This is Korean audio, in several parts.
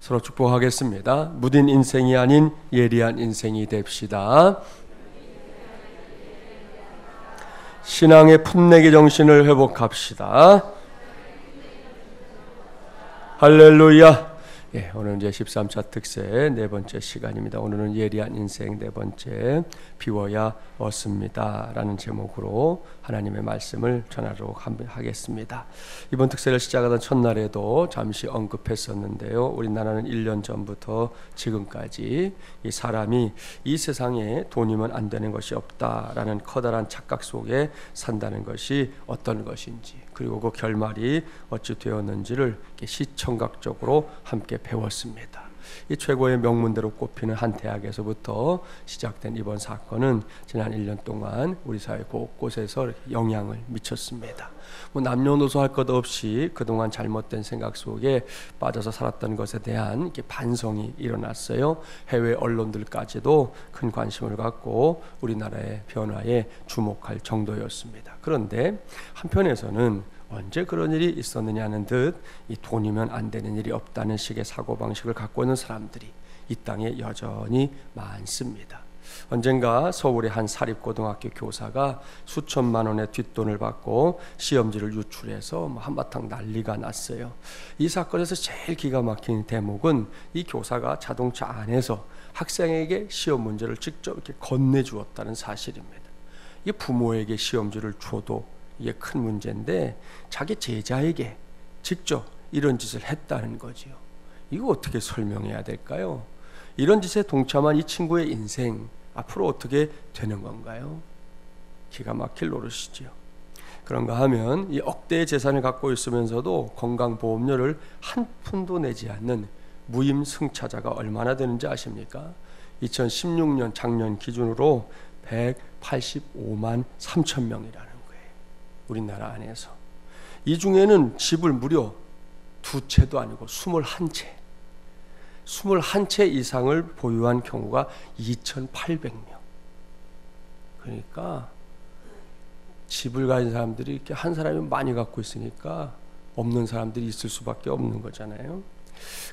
서로 축복하겠습니다. 무딘 인생이 아닌 예리한 인생이 됩시다. 신앙의 풋내기 정신을 회복합시다. 할렐루야. 오늘 이제 13차 특세 네 번째 시간입니다. 오늘은 예리한 인생 네 번째, 비워야 얻습니다 라는 제목으로 하나님의 말씀을 전하도록 하겠습니다. 이번 특세를 시작하던 첫날에도 잠시 언급했었는데요, 우리나라는 1년 전부터 지금까지 이 사람이 이 세상에 돈이면 안 되는 것이 없다라는 커다란 착각 속에 산다는 것이 어떤 것인지, 그리고 그 결말이 어찌 되었는지를 시청각적으로 함께 배웠습니다. 이 최고의 명문대로 꼽히는 한 대학에서부터 시작된 이번 사건은 지난 1년 동안 우리 사회 곳곳에서 영향을 미쳤습니다. 남녀노소 할 것 없이 그동안 잘못된 생각 속에 빠져서 살았던 것에 대한 반성이 일어났어요. 해외 언론들까지도 큰 관심을 갖고 우리나라의 변화에 주목할 정도였습니다. 그런데 한편에서는 언제 그런 일이 있었느냐는 듯 이 돈이면 안 되는 일이 없다는 식의 사고방식을 갖고 있는 사람들이 이 땅에 여전히 많습니다. 언젠가 서울의 한 사립고등학교 교사가 수천만 원의 뒷돈을 받고 시험지를 유출해서 한바탕 난리가 났어요. 이 사건에서 제일 기가 막힌 대목은 이 교사가 자동차 안에서 학생에게 시험 문제를 직접 이렇게 건네주었다는 사실입니다. 이게 부모에게 시험지를 줘도 이게 큰 문제인데 자기 제자에게 직접 이런 짓을 했다는 거지요. 이거 어떻게 설명해야 될까요? 이런 짓에 동참한 이 친구의 인생 앞으로 어떻게 되는 건가요? 기가 막힐 노릇이지요. 그런가 하면 이 억대의 재산을 갖고 있으면서도 건강보험료를 한 푼도 내지 않는 무임승차자가 얼마나 되는지 아십니까? 2016년 작년 기준으로 185만 3천 명이라는 우리나라 안에서. 이 중에는 집을 무려 2채도 아니고 21채, 21채 이상을 보유한 경우가 2,800명. 그러니까 집을 가진 사람들이 이렇게 한 사람이 많이 갖고 있으니까 없는 사람들이 있을 수밖에 없는 거잖아요.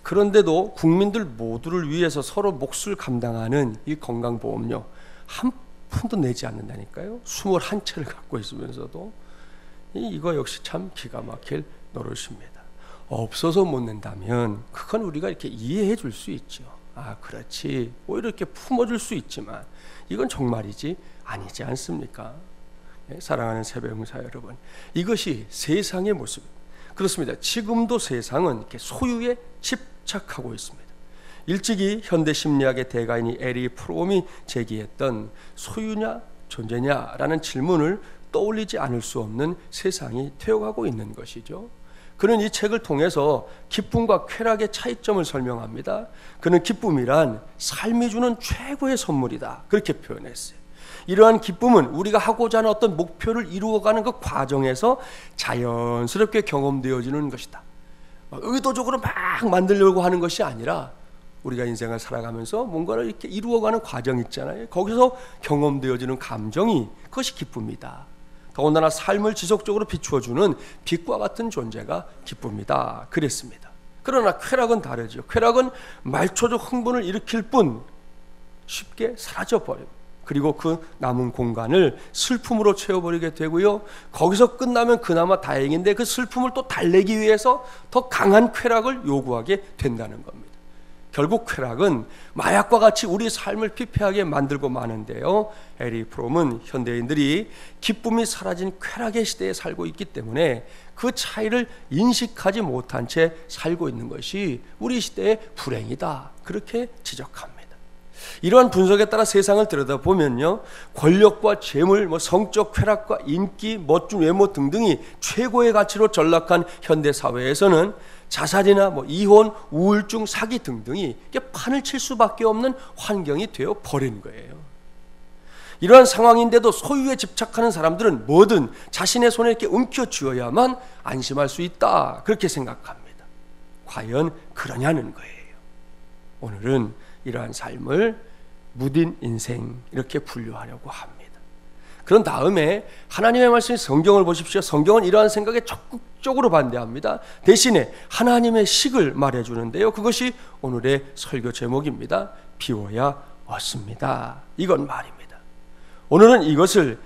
그런데도 국민들 모두를 위해서 서로 몫을 감당하는 이 건강보험료 한 푼도 내지 않는다니까요. 21채를 갖고 있으면서도. 이거 역시 참 기가 막힐 노릇입니다. 없어서 못 낸다면 그건 우리가 이렇게 이해해 줄 수 있죠. 아, 그렇지. 오히려 이렇게 품어줄 수 있지만 이건 정말이지 아니지 않습니까? 사랑하는 새벽용사 여러분, 이것이 세상의 모습입니다. 그렇습니다. 지금도 세상은 이렇게 소유에 집착하고 있습니다. 일찍이 현대 심리학의 대가인이 에리 프롬이 제기했던 소유냐 존재냐라는 질문을 떠올리지 않을 수 없는 세상이 되어가고 있는 것이죠. 그는 이 책을 통해서 기쁨과 쾌락의 차이점을 설명합니다. 그는 기쁨이란 삶이 주는 최고의 선물이다, 그렇게 표현했어요. 이러한 기쁨은 우리가 하고자 하는 어떤 목표를 이루어가는 그 과정에서 자연스럽게 경험되어지는 것이다. 의도적으로 막 만들려고 하는 것이 아니라 우리가 인생을 살아가면서 뭔가를 이렇게 이루어가는 과정 있잖아요. 거기서 경험되어지는 감정이, 그것이 기쁨이다. 더군다나 삶을 지속적으로 비추어주는 빛과 같은 존재가 기쁨이다, 그랬습니다. 그러나 쾌락은 다르죠. 쾌락은 말초적 흥분을 일으킬 뿐 쉽게 사라져버려요. 그리고 그 남은 공간을 슬픔으로 채워버리게 되고요, 거기서 끝나면 그나마 다행인데 그 슬픔을 또 달래기 위해서 더 강한 쾌락을 요구하게 된다는 겁니다. 결국 쾌락은 마약과 같이 우리 삶을 피폐하게 만들고 마는데요, 에리 프롬은 현대인들이 기쁨이 사라진 쾌락의 시대에 살고 있기 때문에 그 차이를 인식하지 못한 채 살고 있는 것이 우리 시대의 불행이다, 그렇게 지적합니다. 이러한 분석에 따라 세상을 들여다보면요, 권력과 재물, 성적 쾌락과 인기, 멋진 외모 등등이 최고의 가치로 전락한 현대사회에서는 자살이나 이혼, 우울증, 사기 등등이 판을 칠 수밖에 없는 환경이 되어 버린 거예요. 이러한 상황인데도 소유에 집착하는 사람들은 뭐든 자신의 손에 이렇게 움켜쥐어야만 안심할 수 있다, 그렇게 생각합니다. 과연 그러냐는 거예요. 오늘은 이러한 삶을 무딘 인생, 이렇게 분류하려고 합니다. 그런 다음에 하나님의 말씀인 성경을 보십시오. 성경은 이러한 생각에 적극적으로 반대합니다. 대신에 하나님의 식을 말해주는데요. 그것이 오늘의 설교 제목입니다. 비워야 얻습니다. 이건 말입니다. 오늘은 이것을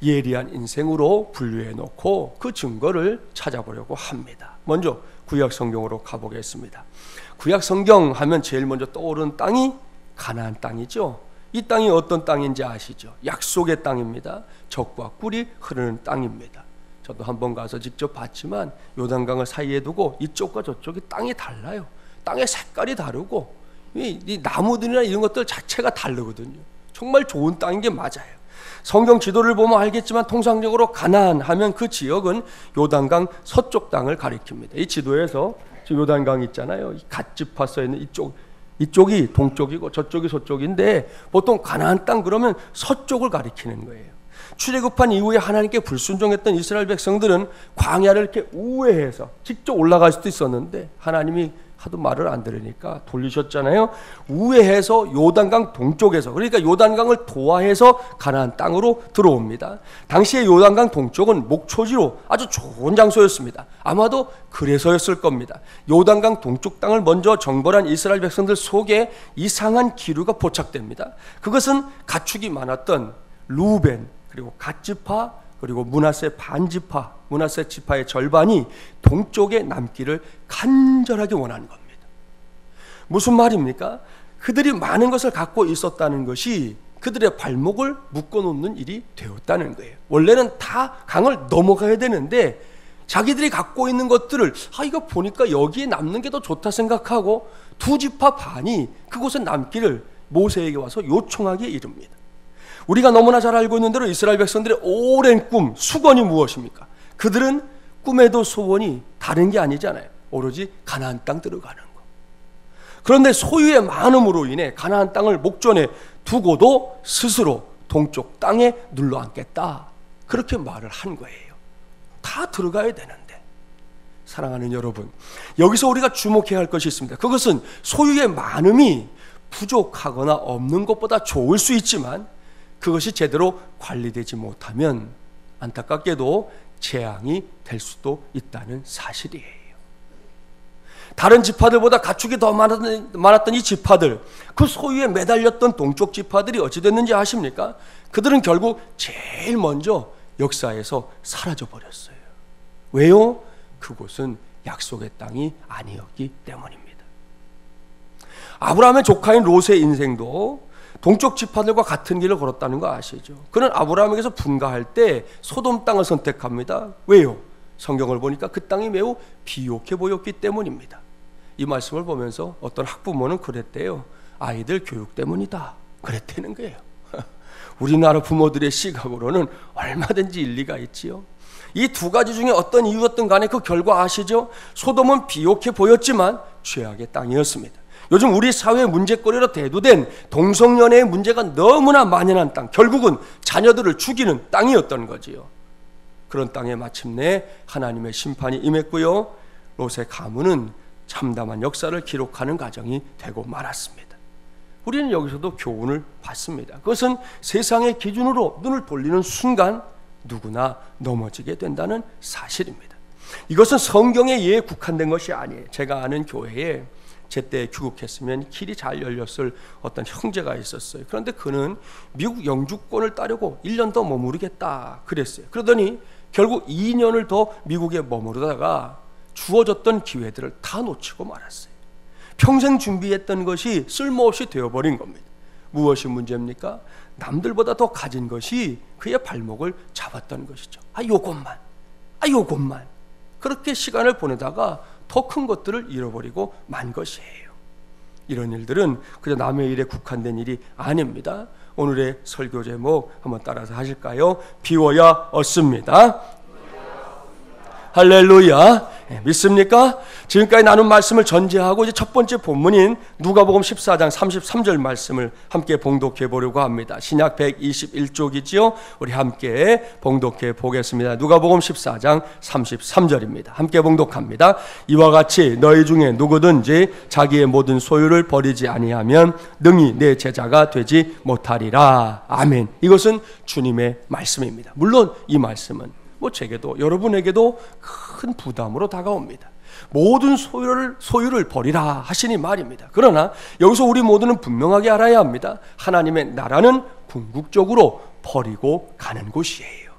예리한 인생으로 분류해 놓고 그 증거를 찾아보려고 합니다. 먼저 구약 성경으로 가보겠습니다. 구약 성경 하면 제일 먼저 떠오르는 땅이 가나안 땅이죠. 이 땅이 어떤 땅인지 아시죠? 약속의 땅입니다. 젖과 꿀이 흐르는 땅입니다. 저도 한번 가서 직접 봤지만 요단강을 사이에 두고 이쪽과 저쪽이 땅이 달라요. 땅의 색깔이 다르고 이 나무들이나 이런 것들 자체가 다르거든요. 정말 좋은 땅인 게 맞아요. 성경 지도를 보면 알겠지만 통상적으로 가나안 하면 그 지역은 요단강 서쪽 땅을 가리킵니다. 이 지도에서 지금 요단강 있잖아요. 이 갓지파 써 있는 이쪽이 동쪽이고 저쪽이 서쪽인데 보통 가나안 땅 그러면 서쪽을 가리키는 거예요. 출애굽한 이후에 하나님께 불순종했던 이스라엘 백성들은 광야를 이렇게 우회해서 직접 올라갈 수도 있었는데 하나님이 하도 말을 안 들으니까 돌리셨잖아요. 우회해서 요단강 동쪽에서, 그러니까 요단강을 도하해서 가나안 땅으로 들어옵니다. 당시에 요단강 동쪽은 목초지로 아주 좋은 장소였습니다. 아마도 그래서였을 겁니다. 요단강 동쪽 땅을 먼저 정벌한 이스라엘 백성들 속에 이상한 기류가 포착됩니다. 그것은 가축이 많았던 루벤, 그리고 갓지파, 그리고 므낫세 반지파, 므낫세 지파의 절반이 동쪽에 남기를 간절하게 원하는 겁니다. 무슨 말입니까? 그들이 많은 것을 갖고 있었다는 것이 그들의 발목을 묶어놓는 일이 되었다는 거예요. 원래는 다 강을 넘어가야 되는데 자기들이 갖고 있는 것들을 이거 보니까 여기에 남는 게 더 좋다 생각하고 두 지파 반이 그곳에 남기를 모세에게 와서 요청하기에 이릅니다. 우리가 너무나 잘 알고 있는 대로 이스라엘 백성들의 오랜 꿈, 수건이 무엇입니까? 그들은 꿈에도 소원이 다른 게 아니잖아요. 오로지 가나안 땅 들어가는 거. 그런데 소유의 많음으로 인해 가나안 땅을 목전에 두고도 스스로 동쪽 땅에 눌러앉겠다. 그렇게 말을 한 거예요. 다 들어가야 되는데. 사랑하는 여러분, 여기서 우리가 주목해야 할 것이 있습니다. 그것은 소유의 많음이 부족하거나 없는 것보다 좋을 수 있지만 그것이 제대로 관리되지 못하면 안타깝게도 재앙이 될 수도 있다는 사실이에요. 다른 지파들보다 가축이 더 많았던 이 지파들, 그 소유에 매달렸던 동쪽 지파들이 어찌 됐는지 아십니까? 그들은 결국 제일 먼저 역사에서 사라져 버렸어요. 왜요? 그곳은 약속의 땅이 아니었기 때문입니다. 아브라함의 조카인 롯의 인생도 동쪽 지파들과 같은 길을 걸었다는 거 아시죠? 그는 아브라함에게서 분가할 때 소돔 땅을 선택합니다. 왜요? 성경을 보니까 그 땅이 매우 비옥해 보였기 때문입니다. 이 말씀을 보면서 어떤 학부모는 그랬대요. 아이들 교육 때문이다. 그랬다는 거예요. 우리나라 부모들의 시각으로는 얼마든지 일리가 있지요. 이 두 가지 중에 어떤 이유였든 간에 그 결과 아시죠? 소돔은 비옥해 보였지만 죄악의 땅이었습니다. 요즘 우리 사회의 문제거리로 대두된 동성연애의 문제가 너무나 만연한 땅, 결국은 자녀들을 죽이는 땅이었던 거지요. 그런 땅에 마침내 하나님의 심판이 임했고요. 롯의 가문은 참담한 역사를 기록하는 과정이 되고 말았습니다. 우리는 여기서도 교훈을 받습니다. 그것은 세상의 기준으로 눈을 돌리는 순간 누구나 넘어지게 된다는 사실입니다. 이것은 성경의 예에 국한된 것이 아니에요. 제가 아는 교회에 제때 귀국했으면 길이 잘 열렸을 어떤 형제가 있었어요. 그런데 그는 미국 영주권을 따려고 1년 더 머무르겠다 그랬어요. 그러더니 결국 2년을 더 미국에 머무르다가 주어졌던 기회들을 다 놓치고 말았어요. 평생 준비했던 것이 쓸모없이 되어버린 겁니다. 무엇이 문제입니까? 남들보다 더 가진 것이 그의 발목을 잡았던 것이죠. 요것만 그렇게 시간을 보내다가 더 큰 것들을 잃어버리고 만 것이에요. 이런 일들은 그저 남의 일에 국한된 일이 아닙니다. 오늘의 설교 제목 한번 따라서 하실까요? 비워야 얻습니다. 할렐루야. 믿습니까? 지금까지 나눈 말씀을 전제하고 이제 첫 번째 본문인 누가복음 14장 33절 말씀을 함께 봉독해 보려고 합니다. 신약 121쪽이지요. 우리 함께 봉독해 보겠습니다. 누가복음 14장 33절입니다. 함께 봉독합니다. 이와 같이 너희 중에 누구든지 자기의 모든 소유를 버리지 아니하면 능히 내 제자가 되지 못하리라. 아멘. 이것은 주님의 말씀입니다. 물론 이 말씀은 제게도 여러분에게도 큰 부담으로 다가옵니다. 모든 소유를 버리라 하시니 말입니다. 그러나 여기서 우리 모두는 분명하게 알아야 합니다. 하나님의 나라는 궁극적으로 버리고 가는 곳이에요.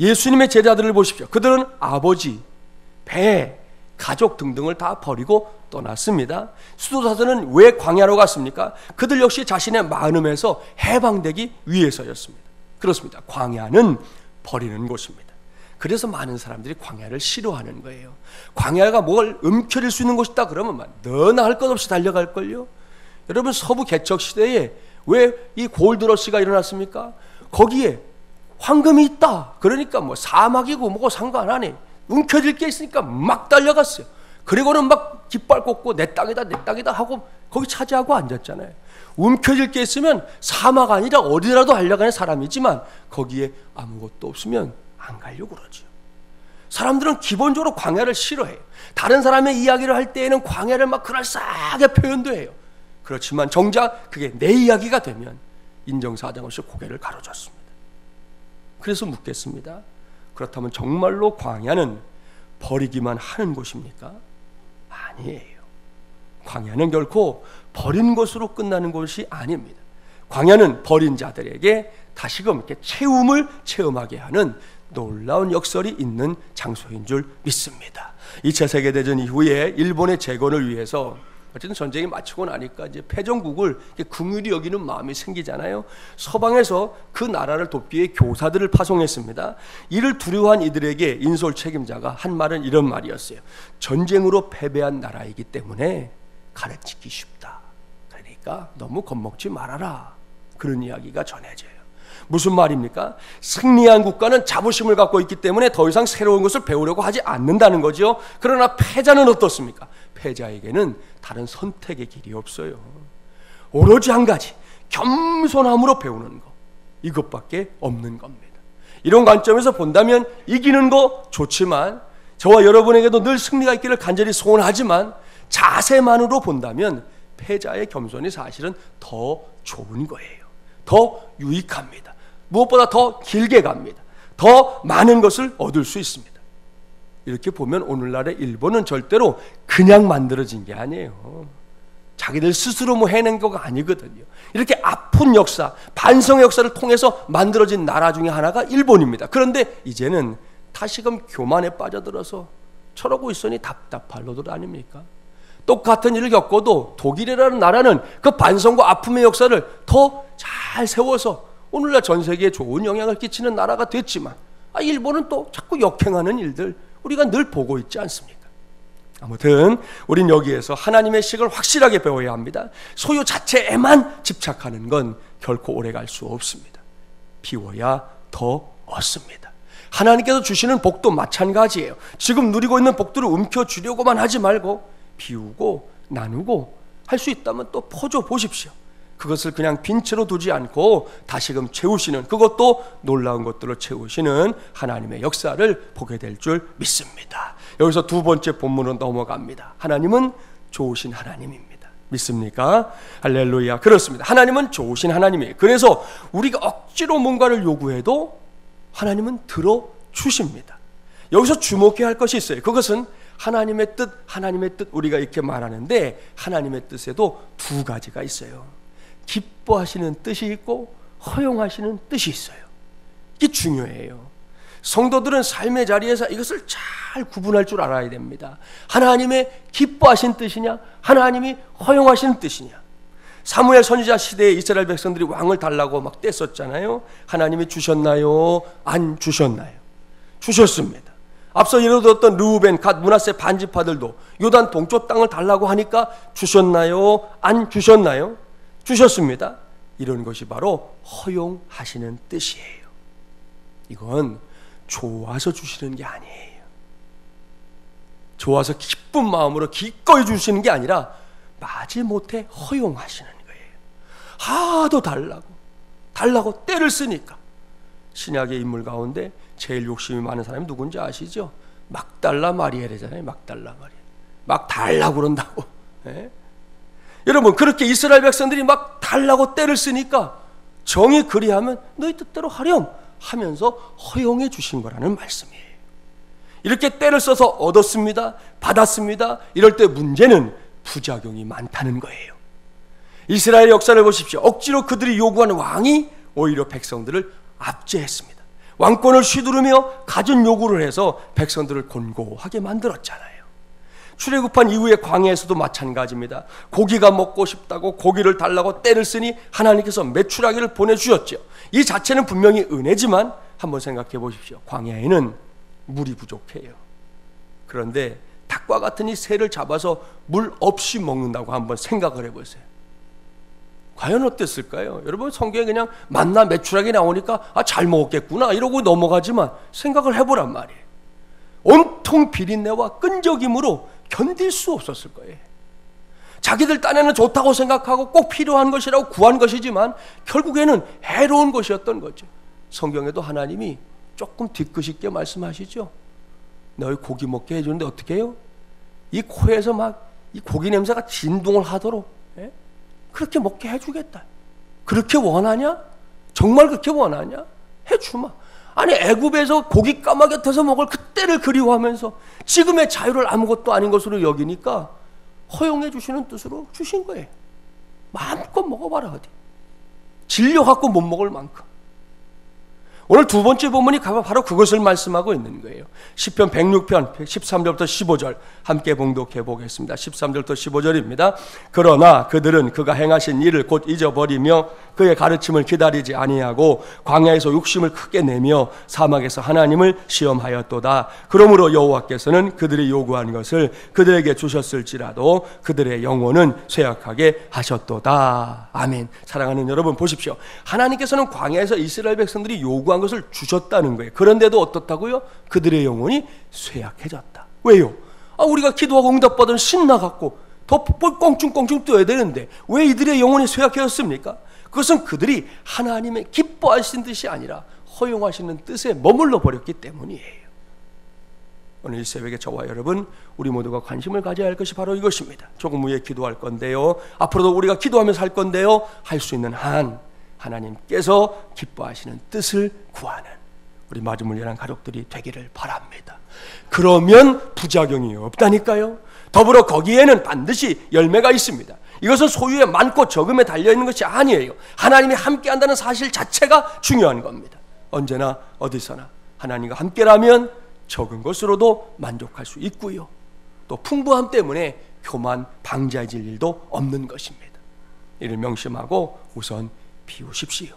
예수님의 제자들을 보십시오. 그들은 아버지, 배, 가족 등등을 다 버리고 떠났습니다. 수도사들은 왜 광야로 갔습니까? 그들 역시 자신의 마음에서 해방되기 위해서였습니다. 그렇습니다. 광야는 버리는 곳입니다. 그래서 많은 사람들이 광야를 싫어하는 거예요. 광야가 뭘 움켜쥘 수 있는 곳이다 그러면 너나 할 것 없이 달려갈걸요. 여러분 서부 개척 시대에 왜 이 골드러시가 일어났습니까? 거기에 황금이 있다. 그러니까 사막이고 뭐고 상관하네. 움켜쥘 게 있으니까 막 달려갔어요. 그리고는 막 깃발 꽂고 내 땅이다 내 땅이다 하고 거기 차지하고 앉았잖아요. 움켜쥘 게 있으면 사막 아니라 어디라도 하려고 하는 사람이지만 거기에 아무것도 없으면 안 가려고 그러죠. 사람들은 기본적으로 광야를 싫어해요. 다른 사람의 이야기를 할 때에는 광야를 막 그럴싸하게 표현도 해요. 그렇지만 정작 그게 내 이야기가 되면 인정사정 없이 고개를 가로젓습니다. 그래서 묻겠습니다. 그렇다면 정말로 광야는 버리기만 하는 곳입니까? 아니에요. 광야는 결코 버린 것으로 끝나는 곳이 아닙니다. 광야는 버린 자들에게 다시금 이렇게 체험을 체험하게 하는 놀라운 역설이 있는 장소인 줄 믿습니다. 2차 세계대전 이후에 일본의 재건을 위해서 어쨌든 전쟁이 마치고 나니까 이제 패전국을 긍휼히 여기는 마음이 생기잖아요. 서방에서 그 나라를 돕기 위해 교사들을 파송했습니다. 이를 두려워한 이들에게 인솔 책임자가 한 말은 이런 말이었어요. 전쟁으로 패배한 나라이기 때문에 가르치기 쉽다. 그러니까 너무 겁먹지 말아라. 그런 이야기가 전해져요. 무슨 말입니까? 승리한 국가는 자부심을 갖고 있기 때문에 더 이상 새로운 것을 배우려고 하지 않는다는 거죠. 그러나 패자는 어떻습니까? 패자에게는 다른 선택의 길이 없어요. 오로지 한 가지, 겸손함으로 배우는 것. 이것밖에 없는 겁니다. 이런 관점에서 본다면 이기는 거 좋지만 저와 여러분에게도 늘 승리가 있기를 간절히 소원하지만 자세만으로 본다면 패자의 겸손이 사실은 더 좋은 거예요. 더 유익합니다. 무엇보다 더 길게 갑니다. 더 많은 것을 얻을 수 있습니다. 이렇게 보면 오늘날의 일본은 절대로 그냥 만들어진 게 아니에요. 자기들 스스로 해낸 거가 아니거든요. 이렇게 아픈 역사, 반성의 역사를 통해서 만들어진 나라 중에 하나가 일본입니다. 그런데 이제는 다시금 교만에 빠져들어서 저러고 있으니 답답할 노들 아닙니까? 똑같은 일을 겪어도 독일이라는 나라는 그 반성과 아픔의 역사를 더 잘 세워서 오늘날 전 세계에 좋은 영향을 끼치는 나라가 됐지만 일본은 또 자꾸 역행하는 일들 우리가 늘 보고 있지 않습니까? 아무튼 우린 여기에서 하나님의 식을 확실하게 배워야 합니다. 소유 자체에만 집착하는 건 결코 오래갈 수 없습니다. 비워야 더 얻습니다. 하나님께서 주시는 복도 마찬가지예요. 지금 누리고 있는 복들을 움켜쥐려고만 하지 말고 비우고 나누고 할 수 있다면 또 퍼줘 보십시오. 그것을 그냥 빈 채로 두지 않고 다시금 채우시는, 그것도 놀라운 것들로 채우시는 하나님의 역사를 보게 될 줄 믿습니다. 여기서 두 번째 본문으로 넘어갑니다. 하나님은 좋으신 하나님입니다. 믿습니까? 할렐루야. 그렇습니다. 하나님은 좋으신 하나님이에요. 그래서 우리가 억지로 뭔가를 요구해도 하나님은 들어주십니다. 여기서 주목해야 할 것이 있어요. 그것은 하나님의 뜻 우리가 이렇게 말하는데 하나님의 뜻에도 두 가지가 있어요. 기뻐하시는 뜻이 있고 허용하시는 뜻이 있어요. 이게 중요해요. 성도들은 삶의 자리에서 이것을 잘 구분할 줄 알아야 됩니다. 하나님의 기뻐하신 뜻이냐, 하나님이 허용하시는 뜻이냐. 사무엘 선지자 시대에 이스라엘 백성들이 왕을 달라고 막 떼었잖아요. 하나님이 주셨나요? 안 주셨나요? 주셨습니다. 앞서 예로 들었던 르우벤, 갓, 므낫세 반지파들도 요단 동쪽 땅을 달라고 하니까 주셨나요? 안 주셨나요? 주셨습니다. 이런 것이 바로 허용하시는 뜻이에요. 이건 좋아서 주시는 게 아니에요. 좋아서 기쁜 마음으로 기꺼이 주시는 게 아니라 마지못해 허용하시는 거예요. 하도 달라고 때를 쓰니까. 신약의 인물 가운데 제일 욕심이 많은 사람이 누군지 아시죠? 막달라 마리엘이잖아요. 막달라 마리엘. 막 달라고 그런다고. 예? 여러분, 그렇게 이스라엘 백성들이 막 달라고 때를 쓰니까 정이 그리하면 너희 뜻대로 하렴 하면서 허용해 주신 거라는 말씀이에요. 이렇게 때를 써서 얻었습니다, 받았습니다. 이럴 때 문제는 부작용이 많다는 거예요. 이스라엘 역사를 보십시오. 억지로 그들이 요구한 왕이 오히려 백성들을 압제했습니다. 왕권을 휘두르며 갖은 요구를 해서 백성들을 곤고하게 만들었잖아요. 출애굽한 이후의 광야에서도 마찬가지입니다. 고기가 먹고 싶다고 고기를 달라고 때를 쓰니 하나님께서 메추라기를 보내주셨죠. 이 자체는 분명히 은혜지만 한번 생각해 보십시오. 광야에는 물이 부족해요. 그런데 닭과 같은 이 새를 잡아서 물 없이 먹는다고 한번 생각을 해보세요. 과연 어땠을까요? 여러분, 성경에 그냥 만나 메추라기 나오니까 잘 먹었겠구나 이러고 넘어가지만 생각을 해보란 말이에요. 온통 비린내와 끈적임으로 견딜 수 없었을 거예요. 자기들 딴에는 좋다고 생각하고 꼭 필요한 것이라고 구한 것이지만 결국에는 해로운 것이었던 거죠. 성경에도 하나님이 조금 뒤끝있게 말씀하시죠. 너희 고기 먹게 해주는데 어떻게 해요? 이 코에서 막 이 고기 냄새가 진동을 하도록 그렇게 먹게 해주겠다. 그렇게 원하냐? 정말 그렇게 원하냐? 해주마. 아니, 애굽에서 고기 까마귀 곁에서 먹을 그때를 그리워하면서 지금의 자유를 아무것도 아닌 것으로 여기니까 허용해 주시는 뜻으로 주신 거예요. 마음껏 먹어봐라. 어디 질려갖고 못 먹을 만큼. 오늘 두 번째 본문이 바로 그것을 말씀하고 있는 거예요. 시편 106편 13절부터 15절 함께 봉독해 보겠습니다. 13절부터 15절입니다. 그러나 그들은 그가 행하신 일을 곧 잊어버리며 그의 가르침을 기다리지 아니하고 광야에서 욕심을 크게 내며 사막에서 하나님을 시험하였도다. 그러므로 여호와께서는 그들이 요구한 것을 그들에게 주셨을지라도 그들의 영혼은 쇠약하게 하셨도다. 아멘. 사랑하는 여러분, 보십시오. 하나님께서는 광야에서 이스라엘 백성들이 요구한 것을 주셨다는 거예요. 그런데도 어떻다고요? 그들의 영혼이 쇠약해졌다. 왜요? 우리가 기도하고 응답받으면 신나갖고 더 꽁충꽁충 뛰어야 되는데 왜 이들의 영혼이 쇠약해졌습니까? 그것은 그들이 하나님의 기뻐하시는 뜻이 아니라 허용하시는 뜻에 머물러 버렸기 때문이에요. 오늘 이 새벽에 저와 여러분, 우리 모두가 관심을 가져야 할 것이 바로 이것입니다. 조금 후에 기도할 건데요, 앞으로도 우리가 기도하면서 할 건데요, 할 수 있는 한 하나님께서 기뻐하시는 뜻을 구하는 우리 마주물리한 가족들이 되기를 바랍니다. 그러면 부작용이 없다니까요. 더불어 거기에는 반드시 열매가 있습니다. 이것은 소유의 많고 적음에 달려있는 것이 아니에요. 하나님이 함께한다는 사실 자체가 중요한 겁니다. 언제나 어디서나 하나님과 함께라면 적은 것으로도 만족할 수 있고요, 또 풍부함 때문에 교만 방자해질 일도 없는 것입니다. 이를 명심하고 우선 비우십시오.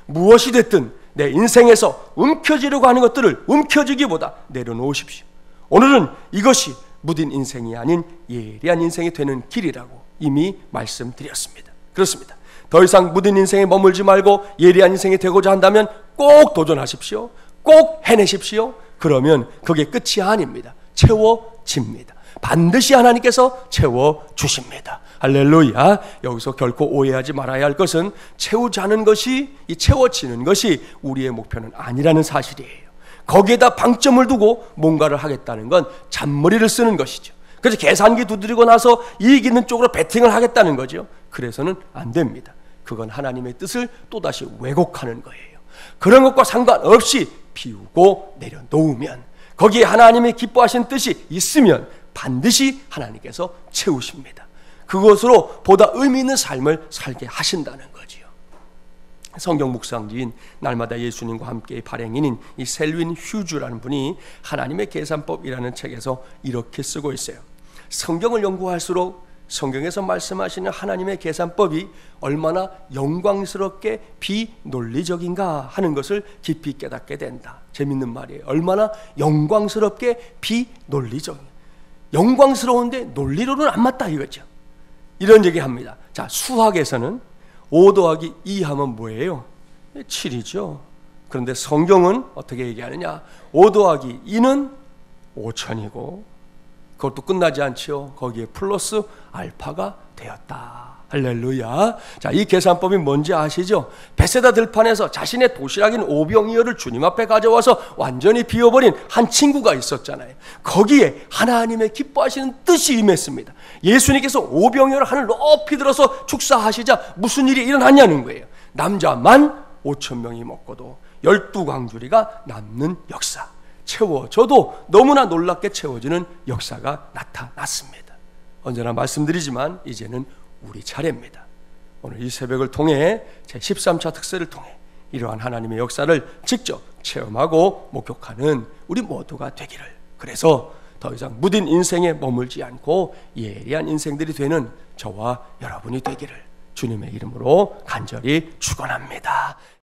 무엇이 됐든 내 인생에서 움켜쥐려고 하는 것들을 움켜쥐기보다 내려놓으십시오. 오늘은 이것이 무딘 인생이 아닌 예리한 인생이 되는 길이라고 이미 말씀드렸습니다. 그렇습니다. 더 이상 무딘 인생에 머물지 말고 예리한 인생이 되고자 한다면 꼭 도전하십시오. 꼭 해내십시오. 그러면 그게 끝이 아닙니다. 채워집니다. 반드시 하나님께서 채워주십니다. 할렐루야. 여기서 결코 오해하지 말아야 할 것은 채우자는 것이, 이 채워지는 것이 우리의 목표는 아니라는 사실이에요. 거기에다 방점을 두고 뭔가를 하겠다는 건 잔머리를 쓰는 것이죠. 그래서 계산기 두드리고 나서 이익 있는 쪽으로 베팅을 하겠다는 거죠. 그래서는 안 됩니다. 그건 하나님의 뜻을 또다시 왜곡하는 거예요. 그런 것과 상관없이 비우고 내려놓으면, 거기에 하나님이 기뻐하시는 뜻이 있으면 반드시 하나님께서 채우십니다. 그것으로 보다 의미 있는 삶을 살게 하신다는 거지요. 성경 묵상지인 날마다 예수님과 함께 발행인인 이 셀윈 휴즈라는 분이 하나님의 계산법이라는 책에서 이렇게 쓰고 있어요. 성경을 연구할수록 성경에서 말씀하시는 하나님의 계산법이 얼마나 영광스럽게 비논리적인가 하는 것을 깊이 깨닫게 된다. 재밌는 말이에요. 얼마나 영광스럽게 비논리적인가. 영광스러운데 논리로는 안 맞다 이거죠. 이런 얘기합니다. 자, 수학에서는 5 더하기 2 하면 뭐예요? 7이죠. 그런데 성경은 어떻게 얘기하느냐? 5 더하기 2는 5000이고 그것도 끝나지 않지요. 거기에 플러스 알파가 되었다. 할렐루야. 자, 이 계산법이 뭔지 아시죠? 베세다 들판에서 자신의 도시락인 오병이어를 주님 앞에 가져와서 완전히 비워버린 한 친구가 있었잖아요. 거기에 하나님의 기뻐하시는 뜻이 임했습니다. 예수님께서 오병이어를 하늘 높이 들어서 축사하시자 무슨 일이 일어났냐는 거예요. 남자만 5,000명이 먹고도 12광주리가 남는 역사. 채워져도 너무나 놀랍게 채워지는 역사가 나타났습니다. 언제나 말씀드리지만 이제는 우리 차례입니다. 오늘 이 새벽을 통해 제13차 특세를 통해 이러한 하나님의 역사를 직접 체험하고 목격하는 우리 모두가 되기를, 그래서 더 이상 무딘 인생에 머물지 않고 예리한 인생들이 되는 저와 여러분이 되기를 주님의 이름으로 간절히 축원합니다.